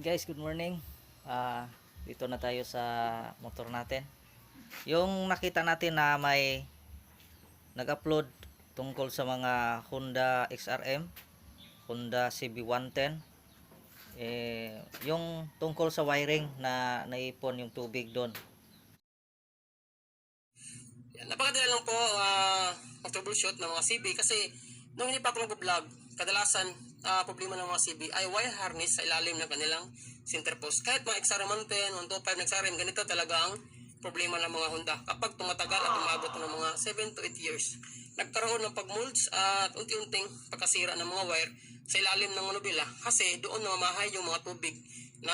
Yun guys, good morning. Dito na tayo sa motor natin. Yung nakita natin na may nag-upload tungkol sa mga Honda XRM, Honda CB110. Yung tungkol sa wiring na naipon yung tubig doon. Napakadala lang po mag-troubleshoot ng mga CB kasi nung hindi pa ako nag-vlog, kadalasan problema ng mga CB ay wire harness sa ilalim ng kanilang center post. Kahit mga XRM110, 125 na XRM, ganito talaga ang problema ng mga Honda. Kapag tumatagal at umabot ng mga 7 to 8 years, nagkaroon ng pag-molds at unti-unting pagkasira ng mga wire sa ilalim ng manubila kasi doon namamahay yung mga tubig na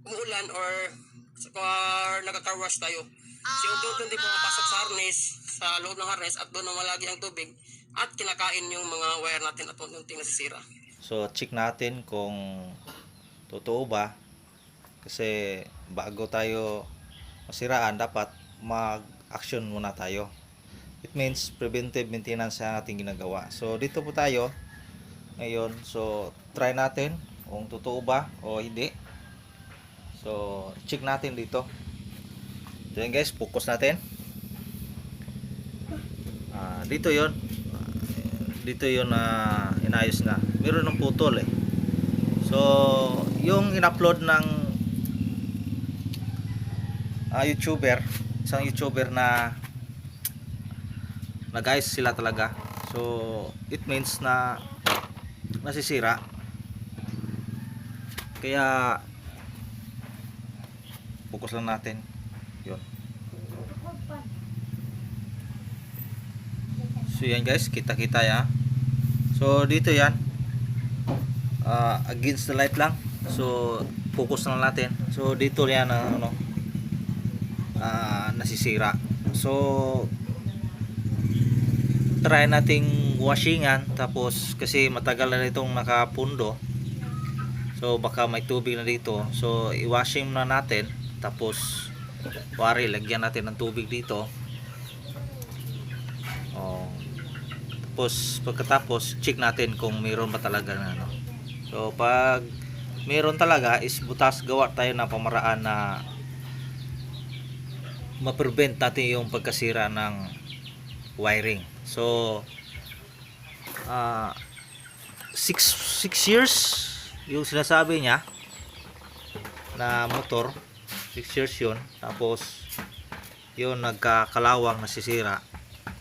umuulan or nagka-car wash tayo. So yung doon hindi pumapasok sa harness, sa loob ng harness at doon namalagi ang tubig at kinakain yung mga wire natin at unti-unting nasisira. So check natin kung totoo ba, kasi bago tayo masiraan dapat mag-action muna tayo. It means preventive maintenance ang ating ginagawa. So dito po tayo ngayon. So try natin kung totoo ba o hindi. So check natin dito. So yun guys, focus natin. Dito yon. Dito yon na inayos na. Meron ng putol eh. So yung in-upload ng YouTuber, isang YouTuber na nag-ayos sila talaga. So it means na nasisira. Kaya focus lang natin. Yun. So yan guys, kita-kita ya. So dito yan. Against the light lang. So focus lang natin. So dito yan nasisira. So try nating washingan, tapos kasi matagal na itong nakapundo. So baka may tubig na dito. So i-washing na natin, tapos wari lagyan natin ng tubig dito. Tapos pagkatapos check natin kung mayroon ba talaga na So pag mayroon talaga is butas, gawa tayo na pamaraan na ma-prevent natin yung pagkasira ng wiring. So 6 years yung sinasabi niya na motor, 6 years yun. Tapos yun nagkakalawang, nasisira.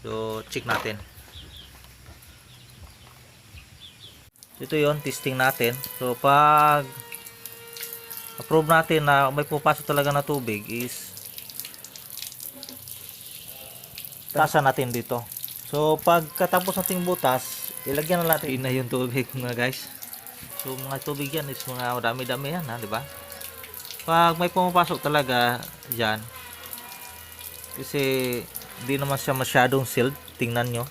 So check natin. Ito yon, testing natin. So pag approve natin na may pupasok talaga na tubig is tasan natin dito. So pagkatapos nating butas, ilagyan na natin na yung tubig mga guys. So mga tubig yan is mga dami-dami yan, di ba? Pag may pumapasok talaga diyan, kasi di naman siya masyadong sealed, tingnan nyo.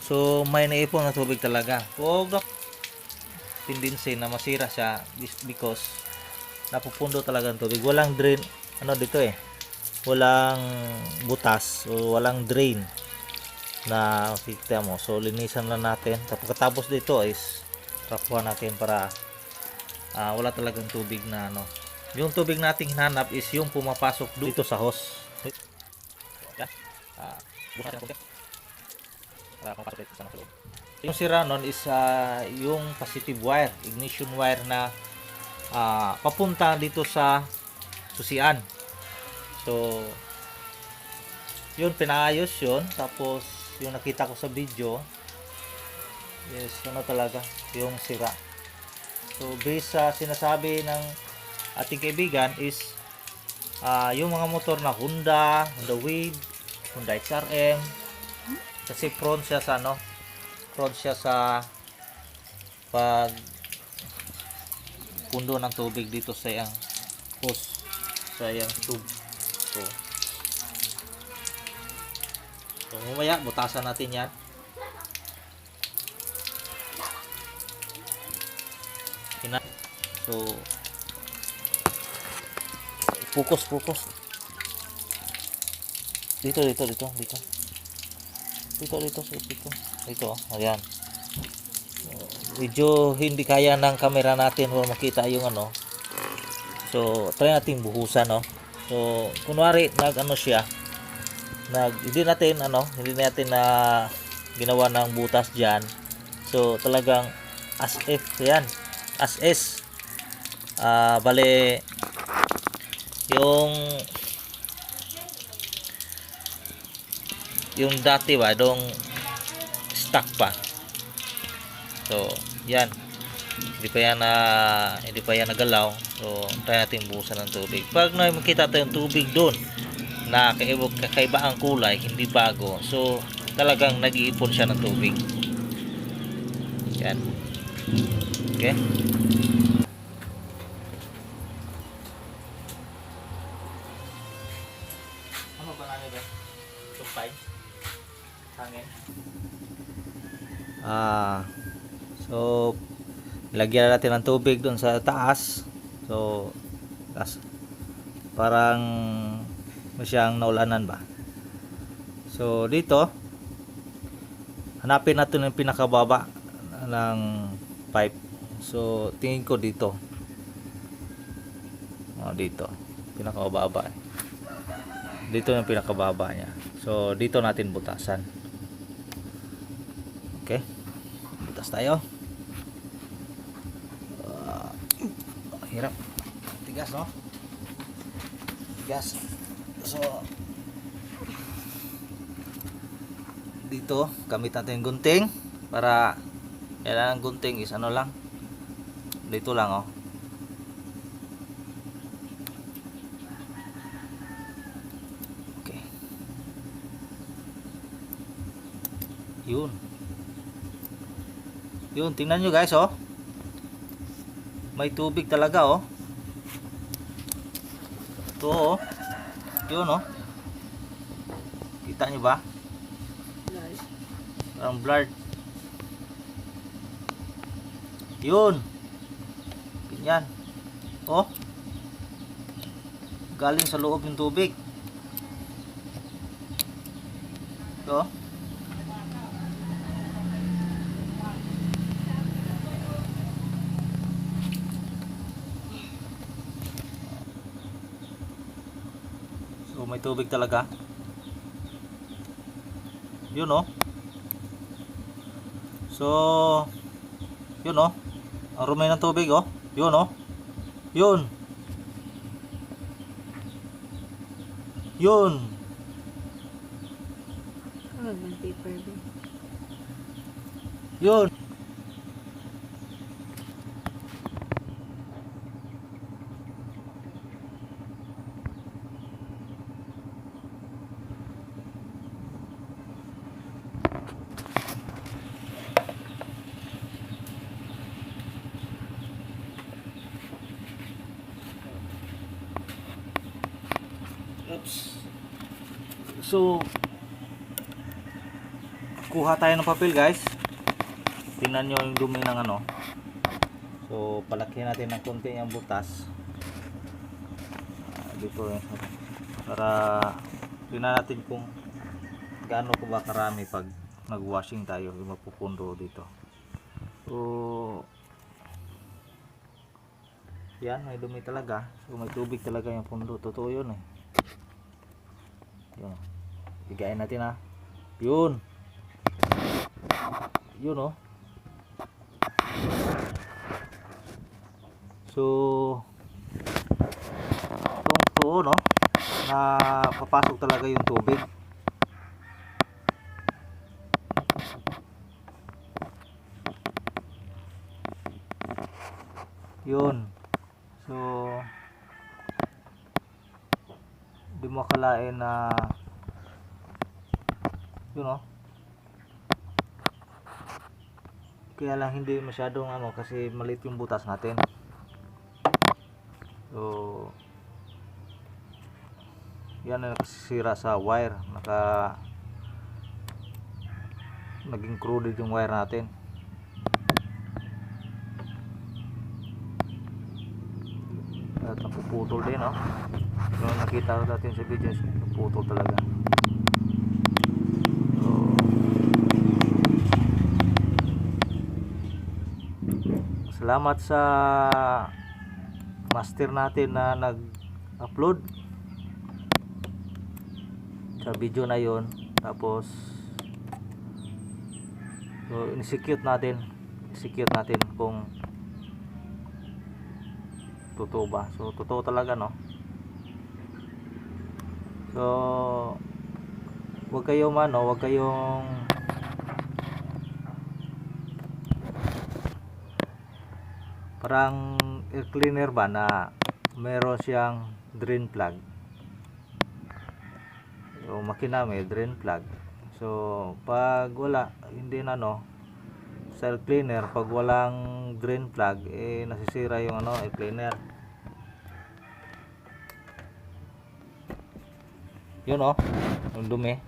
So may naipon na tubig talaga. Huwag tendency na masira siya because napupundo talaga ang tubig. Walang drain, dito eh. Walang butas o walang drain na kita mo. So linisan lang natin. Tapos dito is trapuhan natin para wala talagang tubig na Yung tubig nating hinanap is yung pumapasok dito sa hose. Yan. Bukas natin konti. Yung sira nun is yung positive wire, ignition wire na papunta dito sa susian. So yun, pinaayos yun. Tapos yung nakita ko sa video is talaga yung sira. So based sa sinasabi ng ating kaibigan is yung mga motor na Honda Wave, Honda XRM, kasi prone siya sa pag pundo ng tubig dito sa yang hose, sa yang tube. So mamaya butasan natin yan. So focus dito ayan. medyo hindi kaya ng camera natin para makita yung ano. So try natin buhusan, no. So kunwari siya, hindi natin na ginawa ng butas diyan. So talagang as if yan, as is. Bale yung dati ba dong stuck pa. So yan, hindi pa yan nagalaw. So try natin buhusan ng tubig. Pag makita tayong tubig doon na kakaiba ang kulay, hindi bago, so talagang nag-iipon siya ng tubig. Yan. Okay. Ano ba namin ba? Tupay? Hangin? So lagyan natin ng tubig doon sa taas. So parang masyang naulanan ba. So dito hanapin natin yung pinakababa ng pipe. So tingin ko dito. Dito pinakababa. Dito yung pinakababa niya. So dito natin butasan. Okay. Butas tayo. Hirap. Tigas, no? Tigas. So dito gamit natin yung gunting para kailangan gunting is ano lang. Dito lang, oh. Okay. Yun. Yun, tingnan nyo guys, oh. May tubig talaga, oh. Ito, oh. Yun, oh. Kita nyo ba? Parang blurred. Yun. Ganyan. Oh. Galing sa loob yung tubig. Ito. So may tubig talaga. Yun, oh. So yun, oh. Ang rumay ng tubig, oh. Yun, oh. Yun. Yun. Yun. Oops. So kuha tayo ng papel, guys. Tingnan nyo yung dumi ng ano. So palakihan natin ng konti yung butas dito, para tingnan natin kung gaano ko ba karami pag nag-washing tayo, yung mapupundo dito. So yan, may dumi talaga. So may tubig talaga yung pundo. Totoo yun, eh. Yun. Bigayin natin, ha. Yun. Yun, oh. So itong tuo, no, na papasok talaga yung tubig. Yun. So di mo akalain na yun, oh. Kaya lang hindi masyadong ano, kasi maliit yung butas natin. So yan na nakasira sa wire, naging crowded yung wire natin. At napuputol din, no? So nakita natin sa video, napuputol talaga. So Salamat sa master natin na nag-upload sa video na yon. Tapos so in-execute natin kung totoo ba. So totoo talaga, no? So wag kayong parang air cleaner ba na meron siyang drain plug. So makina may drain plug. So pag wala, hindi na, no, sa air cleaner, pag walang drain plug, nasisira yung air cleaner. Yun, yung dumi,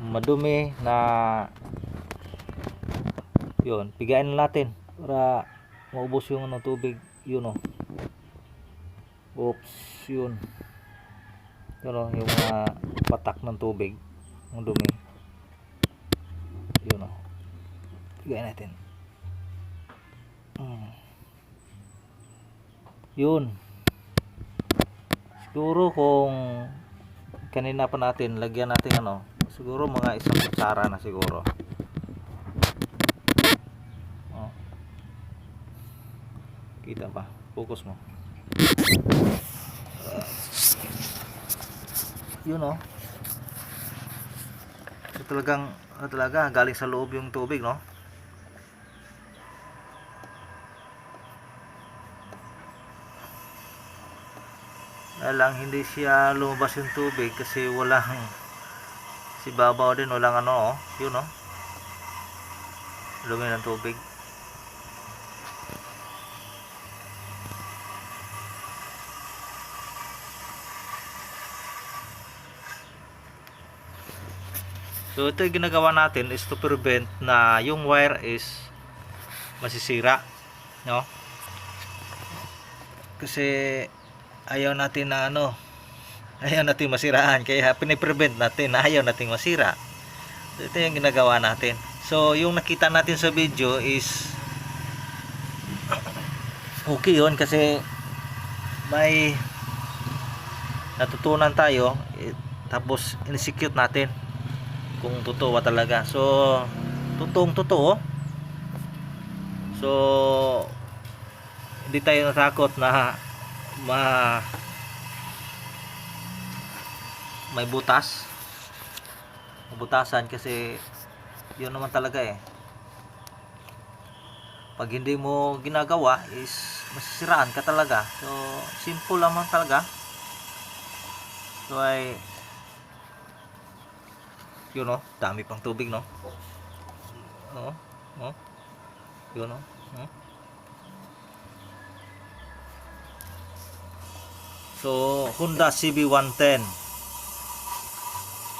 madumi na yun, pigain natin para maubos yung tubig. Yun, oops, yun yung mga patak ng tubig, yung dumi. Yun, pigain natin. Yun, siguro kung kanina pa natin lagyan natin siguro mga 1 kutsara na siguro. Kita pa, focus mo. Yun, talaga galing sa loob yung tubig, no? Lang hindi siya lumabas yung tubig kasi walang si babaw din, walang yun, lumi ng tubig. So ito yung ginagawa natin is to prevent na yung wire is masisira, no? Kasi ayaw natin na ayaw natin masiraan, kaya piniprevent natin na ayaw natin masira. So ito yung ginagawa natin. So yung nakita natin sa video is okay yun, kasi may natutunan tayo, tapos in-execute natin kung totoo ba talaga. So totoong totoo. So hindi tayo natakot na may butasan, kasi yun naman talaga pag hindi mo ginagawa is masisiraan ka talaga. So simple naman talaga. So yun, dami pang tubig, no? Yun, So Honda CB110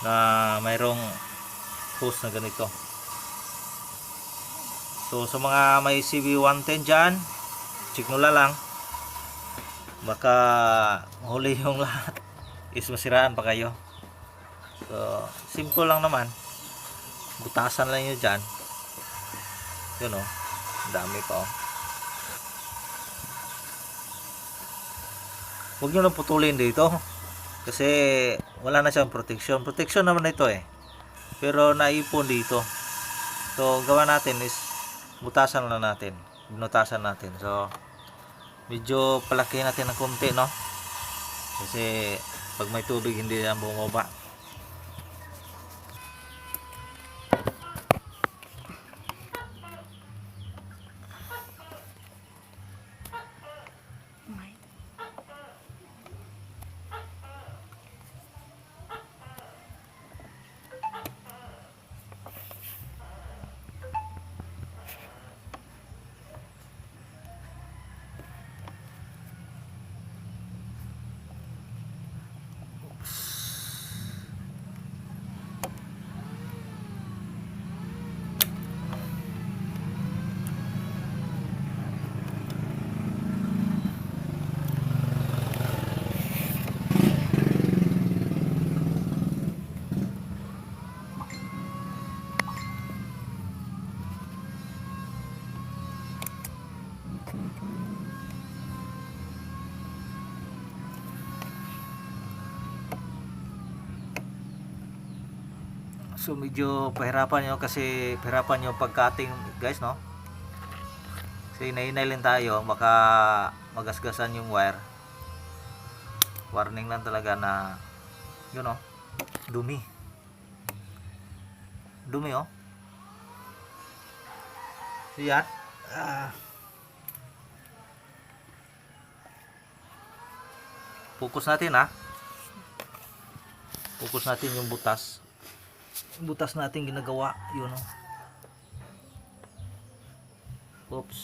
na mayroong hose na ganito. So sa mga may CB110 dyan, check nyo lang, baka huli yung lahat is masiraan pa kayo. So simple lang naman, butasan lang nyo dyan. Yun, dami pa. Huwag nyo lang putulin dito kasi wala na siyang protection naman ito pero naipon dito. So gawa natin is binutasan natin. So medyo palaki natin ng konti, no, kasi pag may tubig hindi na bumaba. So medyo pahirapan nyo kasi pahirapan nyo pagcutting guys, no? Kasi hinahinay lang tayo, baka magasgasan yung wire. Warning lang talaga na yun, no? Dumi oh. So yan, focus natin, ha. Focus natin yung butas natin ginagawa, yun, oh. Oops,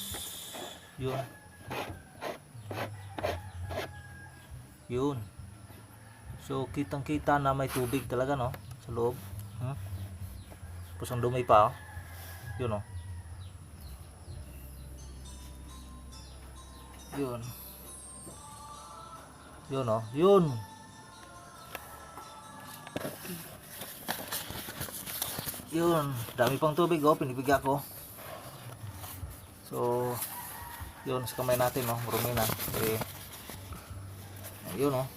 yun. So kitang kita na may tubig talaga, no, sa loob. Tapos ang dumi pa, oh. Yun, oh. Yun, oh. Yun, dami pang tubig, oh, pinipiga ko. So yun, sa kamay natin, oh, marumi na. Yun, oh.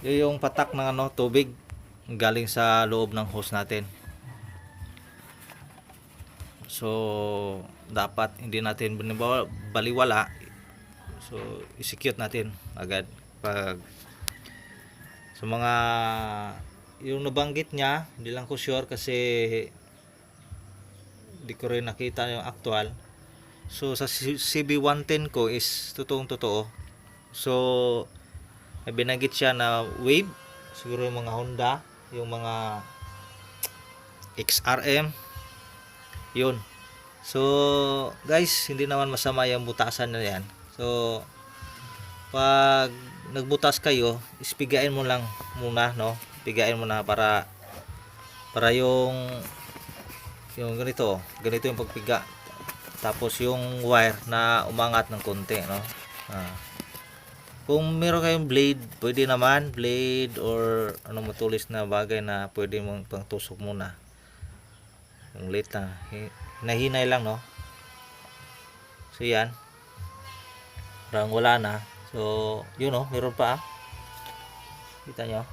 Yun yung patak ng tubig galing sa loob ng hose natin. So dapat hindi natin baliwala. So i-secure natin agad pag sa mga yung nabanggit niya. Hindi lang ko sure kasi di ko rin nakita yung actual. So sa CB110 ko is totoo. So may binanggit siya na wave, siguro yung mga Honda, yung mga XRM, yun. So guys, hindi naman masama yung butasan na yan. So pag nagbutas kayo, ispigain mo lang muna, no? Pigain mo na para yung ganito yung pagpiga. Tapos yung wire na umangat ng konti, no? Kung meron kayong blade, pwede naman blade or matulis na bagay na pwede mong pangtusok muna. Yung late na hinahinay lang, no? So yan, parang wala na. So yun, no, meron pa, kita nyo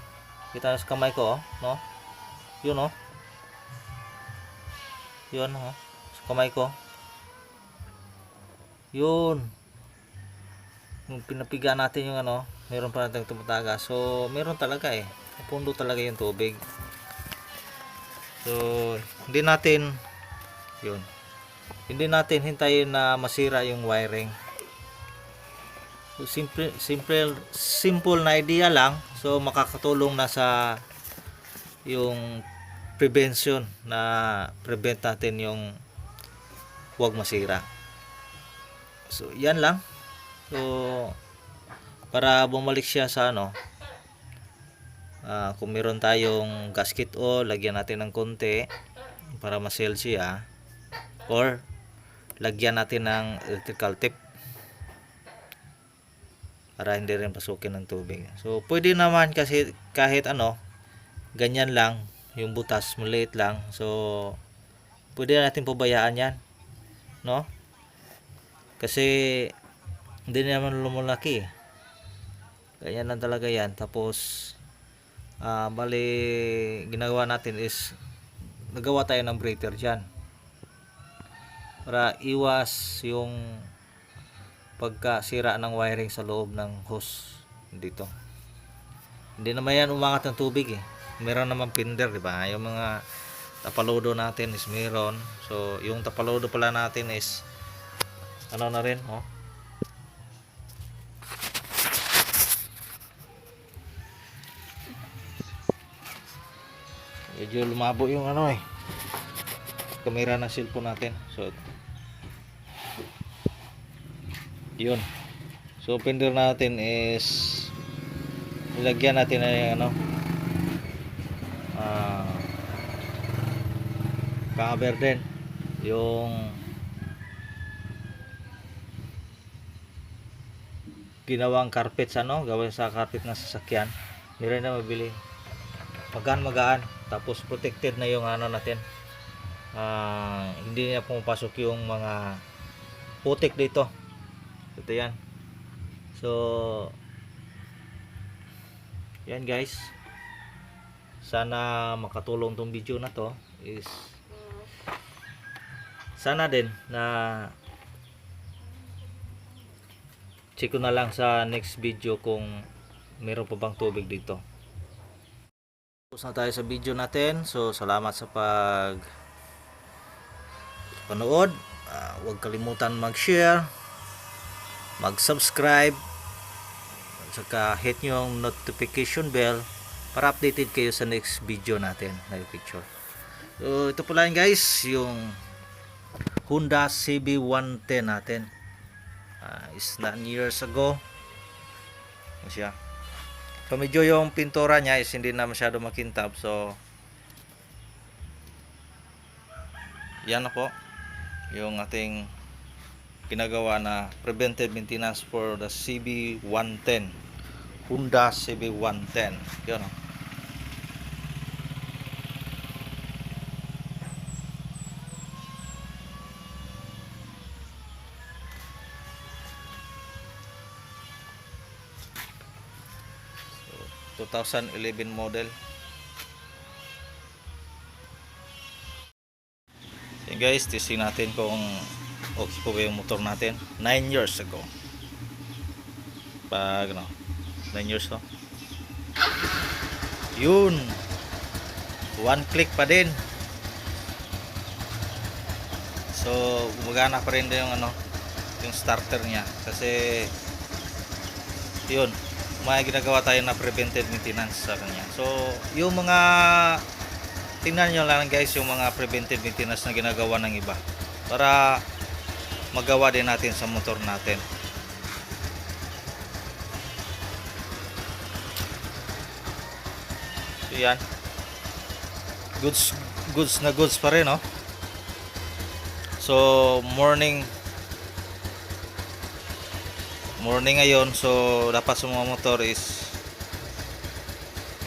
sa kamay ko, no? Yun, no? Yun, no? Sa kamay ko, yun. Kung pinapiga natin yung meron pa natin tumataga. So meron talaga, napundo talaga yung tubig. So hindi natin hintayin na masira yung wiring. So simple na idea lang. So makakatulong na sa yung prevention, na prevent natin yung huwag masira. So yan lang. So para bumalik siya sa kung meron tayong gasket o lagyan natin ng konti para ma-seal siya, or lagyan natin ng electrical tape para hindi rin pasukin ng tubig. So pwede naman kasi kahit ganyan lang yung butas, maliit lang. So pwede natin pabayaan yan, no? Kasi hindi naman lumulaki, ganyan lang talaga yan. Tapos bali ginagawa natin is nagawa tayo ng breather dyan para iwas yung pagkasira ng wiring sa loob ng hose dito. Hindi naman yan umangat ng tubig, meron naman pinder, di ba? Yung mga tapalodo natin is meron. So yung tapalodo pala natin is na rin, medyo lumabo yung camera ng cellphone natin. So yun. So pinder natin is ilagyan natin na yung cover din yung ginawang carpet sa gawin sa carpet ng sasakyan. Meron na mabili, magaan. Tapos protected na yung natin. Hindi na pumapasok yung mga putik dito. Ito yan. So yan guys. sana makatulong tong video na to is sana din na check ko na lang sa next video kung meron pa bang tubig dito. Tapos na tayo sa video natin. So salamat sa panood. Huwag kalimutan mag-share, mag-subscribe, at saka hit nyo yung notification bell para updated kayo sa next video natin na picture. So ito pala yun guys, yung Honda CB110 natin. Is 9 years ago. Ano siya? So medyo yung pintura niya is hindi na masyado makintab. So yan na po yung ating ginagawa na preventive maintenance for the CB110, Honda CB110. Yun o. So, 2011 model. So guys, testing natin kung okay po ba yung motor natin. 9 years ago. Pag 9 years to. Yun. One click pa din. So, gumagana pa rin din yung starter niya. Kasi, yun. May ginagawa tayo na preventive maintenance sa kanya. So, yung mga tingnan nyo lang guys yung mga preventive maintenance na ginagawa ng iba para magawa din natin sa motor natin. So yan, goods na goods pa rin, no? So morning ngayon, so dapat sa mga motor is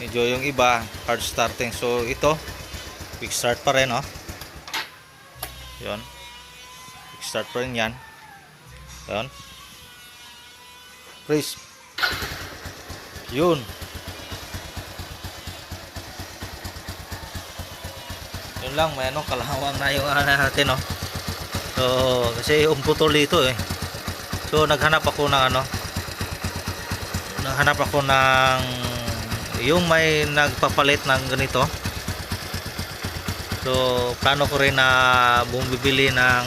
medyo yung iba hard starting. So ito quick start pa rin, no? Yun, quick start pa rin yan. Yun, press. Yun, yun lang, may kalawang na yung natin, no? So kasi yung putol dito eh. So naghanap ako ng yung may nagpapalit ng ganito. So plano ko rin na bumibili ng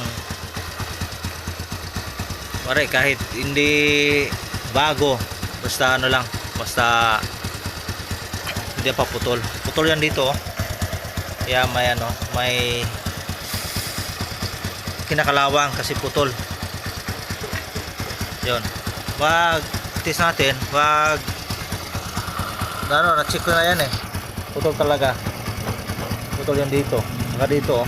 kahit hindi bago, basta lang, basta hindi pa putol yan dito. Kaya may kinakalawang kasi putol. Yun, wag test natin, wag na-check ko na yan eh, putol talaga, putol yan dito, saka dito